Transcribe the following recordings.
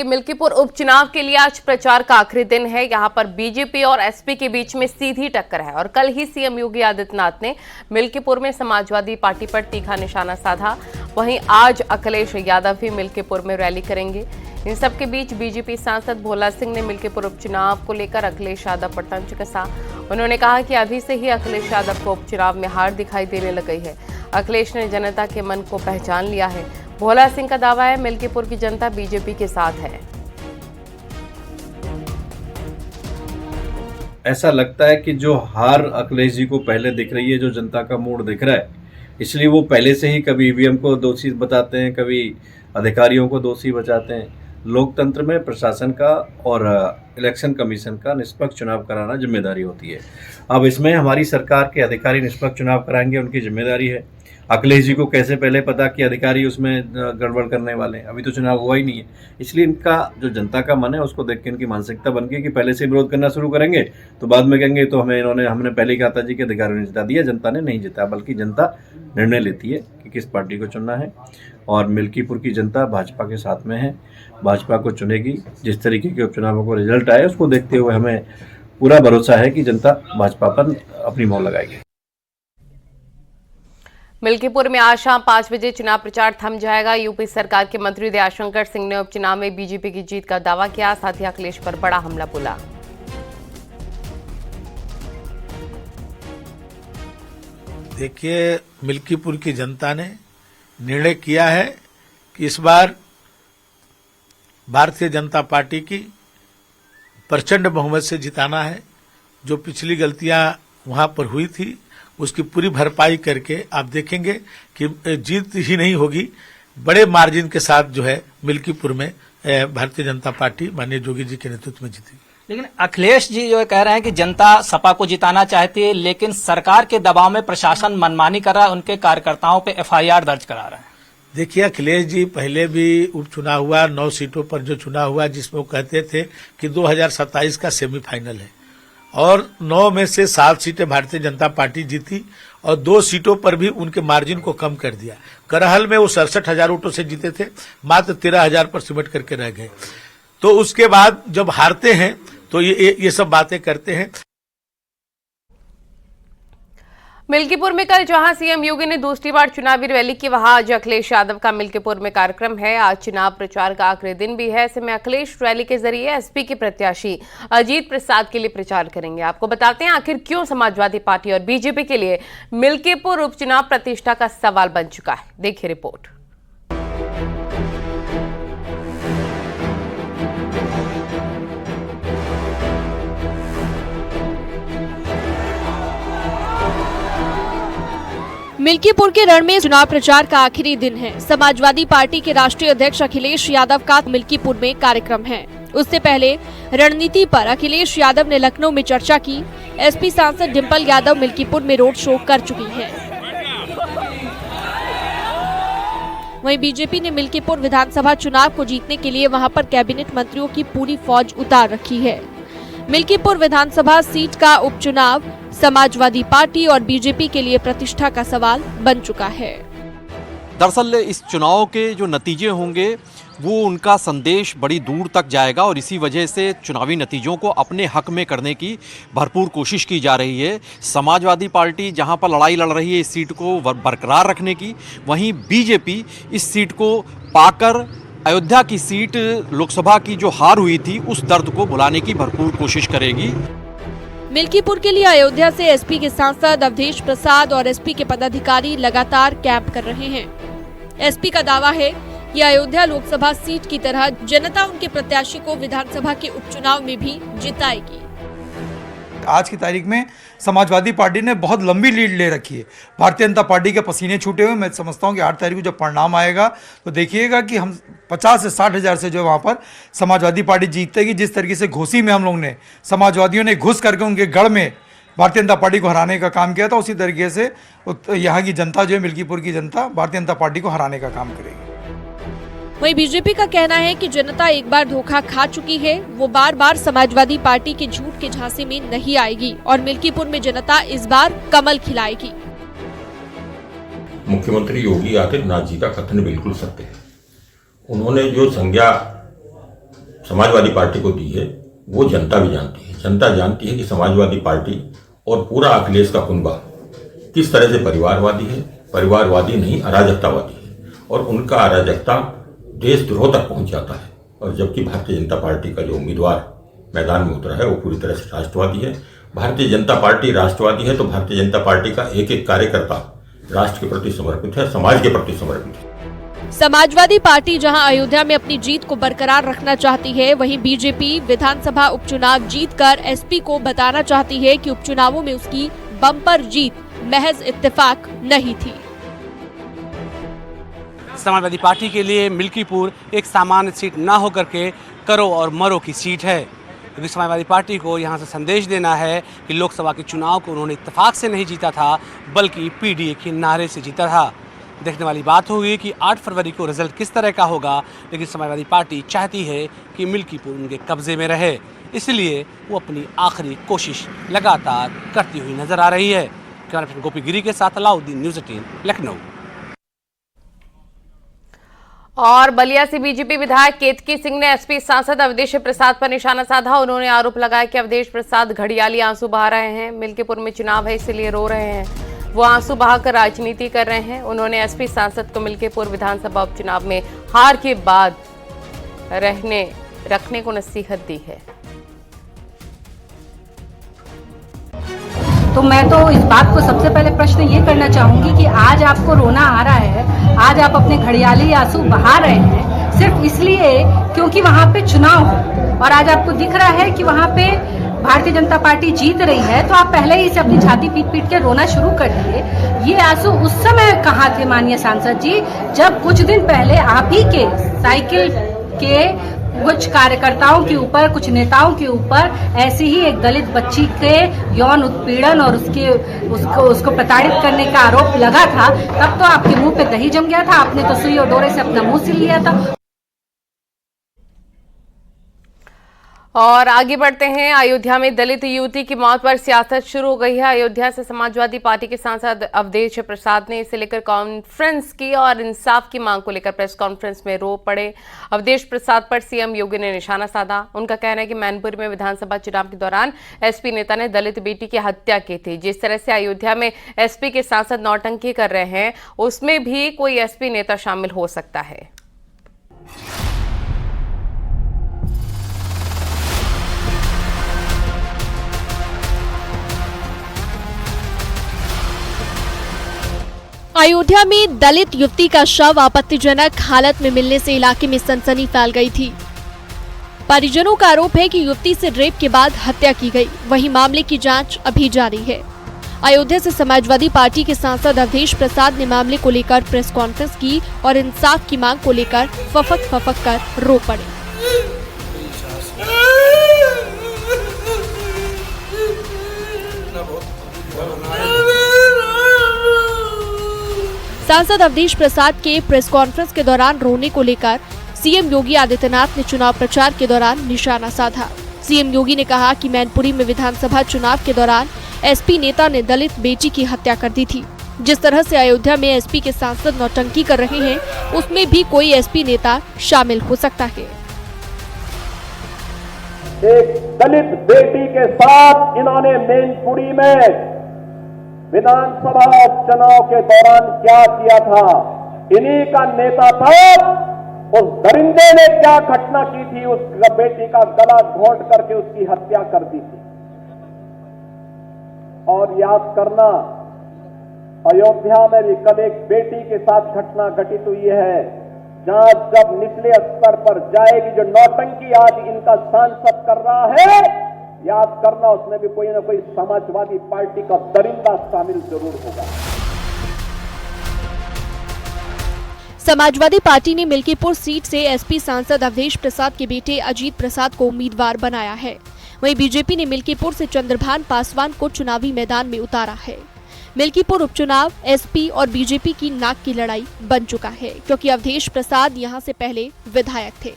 मिल्कीपुर उपचुनाव के लिए आज प्रचार का आखिरी दिन है। यहां पर बीजेपी और एसपी के बीच में सीधी टक्कर है और कल ही सीएम योगी आदित्यनाथ ने मिल्कीपुर में समाजवादी पार्टी पर तीखा निशाना साधा। वहीं आज अखिलेश यादव भी मिल्कीपुर में रैली करेंगे। इन सबके बीच बीजेपी सांसद भोला सिंह ने मिल्कीपुर उपचुनाव को लेकर अखिलेश यादव पर तंज कसा। उन्होंने कहा कि अभी से ही अखिलेश यादव को उपचुनाव में हार दिखाई देने लग गई है। अखिलेश ने जनता के मन को पहचान लिया है। भोला सिंह का दावा है मिल्कीपुर की जनता बीजेपी के साथ है। ऐसा लगता है कि जो हार अखिलेश जी को पहले दिख रही है, जो जनता का मूड दिख रहा है, इसलिए वो पहले से ही कभी ईवीएम को दोषी बताते हैं, कभी अधिकारियों को दोषी बताते हैं। लोकतंत्र में प्रशासन का और इलेक्शन कमीशन का निष्पक्ष चुनाव कराना जिम्मेदारी होती है। अब इसमें हमारी सरकार के अधिकारी निष्पक्ष चुनाव कराएंगे, उनकी जिम्मेदारी है। अखिलेश जी को कैसे पहले पता कि अधिकारी उसमें गड़बड़ करने वाले हैं? अभी तो चुनाव हुआ ही नहीं है। इसलिए इनका जो जनता का मन है उसको देख के इनकी मानसिकता बन गई कि पहले से विरोध करना शुरू करेंगे तो बाद में कहेंगे तो हमने पहले ही कहा था जी कि अधिकारियों ने जिता दिया। जनता ने नहीं जिता, बल्कि जनता निर्णय लेती है कि किस पार्टी को चुनना है। और मिल्कीपुर की जनता भाजपा के साथ में है, भाजपा को चुनेगी। जिस तरीके के उपचुनावों को रिजल्ट आए उसको देखते हुए हमें पूरा भरोसा है कि जनता भाजपा पर अपनी मोहर लगाएगी। मिल्कीपुर में आज शाम 5 बजे चुनाव प्रचार थम जाएगा। यूपी सरकार के मंत्री दयाशंकर सिंह ने उपचुनाव में बीजेपी की जीत का दावा किया। साथ ही अखिलेश पर बड़ा हमला बोला। देखिए, मिल्कीपुर की जनता ने निर्णय किया है कि इस बार भारतीय जनता पार्टी की प्रचंड बहुमत से जिताना है। जो पिछली गलतियां वहां पर हुई थी उसकी पूरी भरपाई करके आप देखेंगे कि जीत ही नहीं होगी, बड़े मार्जिन के साथ जो है मिल्कीपुर में भारतीय जनता पार्टी माननीय जोगी जी के नेतृत्व में जीती। लेकिन अखिलेश जी जो कह रहे हैं कि जनता सपा को जिताना चाहती है, लेकिन सरकार के दबाव में प्रशासन मनमानी कर रहा है, उनके कार्यकर्ताओं पे एफआईआर दर्ज करा रहा है। देखिए, अखिलेश जी पहले भी उपचुनाव हुआ, 9 सीटों पर जो चुनाव हुआ, जिसमें वो कहते थे कि 2027 का सेमीफाइनल है और 9 में से 7 सीटें भारतीय जनता पार्टी जीती और 2 सीटों पर भी उनके मार्जिन को कम कर दिया। करहल में वो 67,000 वोटों से जीते थे, मात्र 13,000 पर सिमट करके रह गए। तो उसके बाद जब हारते हैं तो ये सब बातें करते हैं। मिल्कीपुर में कल जहां सीएम योगी ने दूसरी बार चुनावी रैली की, वहां आज अखिलेश यादव का मिल्कीपुर में कार्यक्रम है। आज चुनाव प्रचार का आखिरी दिन भी है। ऐसे में अखिलेश रैली के जरिए एसपी के प्रत्याशी अजीत प्रसाद के लिए प्रचार करेंगे। आपको बताते हैं आखिर क्यों समाजवादी पार्टी और बीजेपी के लिए मिल्कीपुर उपचुनाव प्रतिष्ठा का सवाल बन चुका है। देखिए रिपोर्ट। मिल्कीपुर के रण में चुनाव प्रचार का आखिरी दिन है। समाजवादी पार्टी के राष्ट्रीय अध्यक्ष अखिलेश यादव का मिल्कीपुर में कार्यक्रम है। उससे पहले रणनीति पर अखिलेश यादव ने लखनऊ में चर्चा की। एसपी सांसद डिंपल यादव मिल्कीपुर में रोड शो कर चुकी हैं। वहीं बीजेपी ने मिल्कीपुर विधानसभा चुनाव को जीतने के लिए वहां पर कैबिनेट मंत्रियों की पूरी फौज उतार रखी है। मिल्कीपुर विधानसभा सीट का उपचुनाव समाजवादी पार्टी और बीजेपी के लिए प्रतिष्ठा का सवाल बन चुका है। दरअसल इस चुनाव के जो नतीजे होंगे वो उनका संदेश बड़ी दूर तक जाएगा और इसी वजह से चुनावी नतीजों को अपने हक में करने की भरपूर कोशिश की जा रही है। समाजवादी पार्टी जहां पर लड़ाई लड़ रही है इस सीट को बरकरार रखने की, वहीं बीजेपी इस सीट को पाकर अयोध्या की सीट लोकसभा की जो हार हुई थी उस दर्द को भुलाने की भरपूर कोशिश करेगी। मिल्कीपुर के लिए अयोध्या से एसपी के सांसद अवधेश प्रसाद और एसपी के पदाधिकारी लगातार कैंप कर रहे हैं। एसपी का दावा है कि अयोध्या लोकसभा सीट की तरह जनता उनके प्रत्याशी को विधानसभा के उपचुनाव में भी जिताएगी। आज की तारीख में समाजवादी पार्टी ने बहुत लंबी लीड ले रखी है। भारतीय जनता पार्टी के पसीने छूटे हुए। मैं समझता हूं कि 8 तारीख को जब परिणाम आएगा तो देखिएगा कि हम 50 से 60 हज़ार से जो वहां पर समाजवादी पार्टी जीतेगी। जिस तरीके से घोसी में हम लोग ने समाजवादियों ने घुस करके उनके गढ़ में भारतीय जनता पार्टी को हराने का काम किया था, उसी तरीके से यहाँ की जनता जो है, मिल्कीपुर की जनता भारतीय जनता पार्टी को हराने का काम करेगी। वहीं बीजेपी का कहना है कि जनता एक बार धोखा खा चुकी है, वो बार बार समाजवादी पार्टी के झूठ के झांसे में नहीं आएगी और मिल्कीपुर में जनता इस बार कमल खिलाएगी। मुख्यमंत्री योगी आदित्यनाथ जी का कथन बिल्कुल सत्य है। उन्होंने जो संज्ञा समाजवादी पार्टी को दी है वो जनता भी जानती है। जनता जानती है कि समाजवादी पार्टी और पूरा अखिलेश का कुनबा किस तरह से परिवारवादी है, परिवारवादी नहीं अराजकतावादी है, और उनका अराजकता देशद्रोह तक पहुंच जाता है। और जबकि भारतीय जनता पार्टी का जो उम्मीदवार मैदान में उतरा है वो पूरी तरह से राष्ट्रवादी है। भारतीय जनता पार्टी राष्ट्रवादी है तो भारतीय जनता पार्टी का एक एक कार्यकर्ता राष्ट्र के प्रति समर्पित है, समाज के प्रति समर्पित है। समाजवादी पार्टी जहां अयोध्या में अपनी जीत को बरकरार रखना चाहती है, वहीं बीजेपी विधानसभा उपचुनाव जीतकर एसपी को बताना चाहती है कि उपचुनावों में उसकी बम्पर जीत महज इत्तेफाक नहीं थी। समाजवादी पार्टी के लिए मिल्कीपुर एक सामान्य सीट ना होकर के करो और मरो की सीट है, क्योंकि समाजवादी पार्टी को यहां से संदेश देना है कि लोकसभा के चुनाव को उन्होंने इत्तेफाक से नहीं जीता था, बल्कि पीडीए के नारे से जीता था। देखने वाली बात होगी कि 8 फरवरी को रिजल्ट किस तरह का होगा, लेकिन समाजवादी पार्टी चाहती है कि मिल्कीपुर उनके कब्जे में रहे, इसलिए वो अपनी आखिरी कोशिश लगातार करती हुई नजर आ रही है। कैमरा पर्सन गोपी गिरी के साथ अलाउद्दीन, न्यूज़ 18 लखनऊ। और बलिया से बीजेपी विधायक केतकी सिंह ने एसपी सांसद अवधेश प्रसाद पर निशाना साधा। उन्होंने आरोप लगाया कि अवधेश प्रसाद घड़ियाली आंसू बहा रहे हैं, मिल्कीपुर में चुनाव है इसलिए रो रहे हैं, वो आंसू बहाकर राजनीति कर रहे हैं। उन्होंने एसपी सांसद को मिल्कीपुर विधानसभा उपचुनाव में हार के बाद रखने को नसीहत दी है। तो मैं तो इस बात को सबसे पहले प्रश्न ये करना चाहूंगी कि आज आपको रोना आ रहा है, आज आप अपने घड़ियाली आंसू बहा रहे हैं सिर्फ इसलिए क्योंकि वहां पे चुनाव हो और आज आपको दिख रहा है कि वहां पे भारतीय जनता पार्टी जीत रही है, तो आप पहले ही से अपनी छाती पीट के रोना शुरू कर दिए। ये आंसू उस समय कहाँ थे माननीय सांसद जी, जब कुछ दिन पहले आप ही के साइकिल के कुछ कार्यकर्ताओं के ऊपर, कुछ नेताओं के ऊपर ऐसे ही एक दलित बच्ची के यौन उत्पीड़न और उसको प्रताड़ित करने का आरोप लगा था। तब तो आपके मुंह पे दही जम गया था, आपने तो सुई और डोरे से अपना मुंह सिल लिया था। और आगे बढ़ते हैं। अयोध्या में दलित युवती की मौत पर सियासत शुरू हो गई है। अयोध्या से समाजवादी पार्टी के सांसद अवधेश प्रसाद ने इसे लेकर कॉन्फ्रेंस की और इंसाफ की मांग को लेकर प्रेस कॉन्फ्रेंस में रो पड़े। अवधेश प्रसाद पर सीएम योगी ने निशाना साधा। उनका कहना है कि मैनपुरी में विधानसभा चुनाव के दौरान एसपी नेता ने दलित बेटी की हत्या की थी। जिस तरह से अयोध्या में एसपी के सांसद नौटंकी कर रहे हैं, उसमें भी कोई एसपी नेता शामिल हो सकता है। अयोध्या में दलित युवती का शव आपत्तिजनक हालत में मिलने से इलाके में सनसनी फैल गई थी। परिजनों का आरोप है कि युवती से रेप के बाद हत्या की गई। वहीं मामले की जांच अभी जारी है। अयोध्या से समाजवादी पार्टी के सांसद अवधेश प्रसाद ने मामले को लेकर प्रेस कॉन्फ्रेंस की और इंसाफ की मांग को लेकर फफक कर रो पड़े। सांसद अवधेश प्रसाद के प्रेस कॉन्फ्रेंस के दौरान रोने को लेकर सीएम योगी आदित्यनाथ ने चुनाव प्रचार के दौरान निशाना साधा। सीएम योगी ने कहा कि मैनपुरी में विधानसभा चुनाव के दौरान एसपी नेता ने दलित बेटी की हत्या कर दी थी। जिस तरह से अयोध्या में एसपी के सांसद नौटंकी कर रहे हैं, उसमें भी कोई एसपी नेता शामिल हो सकता है। एक दलित बेटी के साथ इन्होंने मैनपुरी में विधानसभा उपचुनाव के दौरान क्या किया था, इन्हीं का नेता था। उस दरिंदे ने क्या घटना की थी, उस बेटी का गला घोंट करके उसकी हत्या कर दी थी। और याद करना, अयोध्या में भी कल एक बेटी के साथ घटना घटित हुई है, जहां जब निचले स्तर पर जाएगी, जो नौटंकी आज इनका सांसद कर रहा है, याद करना उसमें भी कोई ना कोई समाजवादी पार्टी का दरिंदा शामिल जरूर होगा। समाजवादी पार्टी ने मिल्कीपुर सीट से एसपी सांसद अवधेश प्रसाद के बेटे अजीत प्रसाद को उम्मीदवार बनाया है। वहीं बीजेपी ने मिल्कीपुर से चंद्रभान पासवान को चुनावी मैदान में उतारा है। मिल्कीपुर उपचुनाव एसपी और बीजेपी की नाक की लड़ाई बन चुका है, क्योंकि अवधेश प्रसाद यहां से पहले विधायक थे,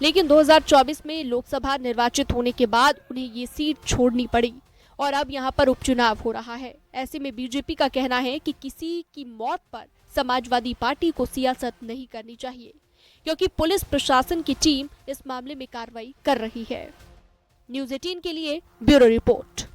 लेकिन 2024 में लोकसभा निर्वाचित होने के बाद उन्हें ये सीट छोड़नी पड़ी और अब यहां पर उपचुनाव हो रहा है। ऐसे में बीजेपी का कहना है कि किसी की मौत पर समाजवादी पार्टी को सियासत नहीं करनी चाहिए। क्योंकि पुलिस प्रशासन की टीम इस मामले में कार्रवाई कर रही है। न्यूज़ 18 के लिए ब्यूरो रिपोर्ट।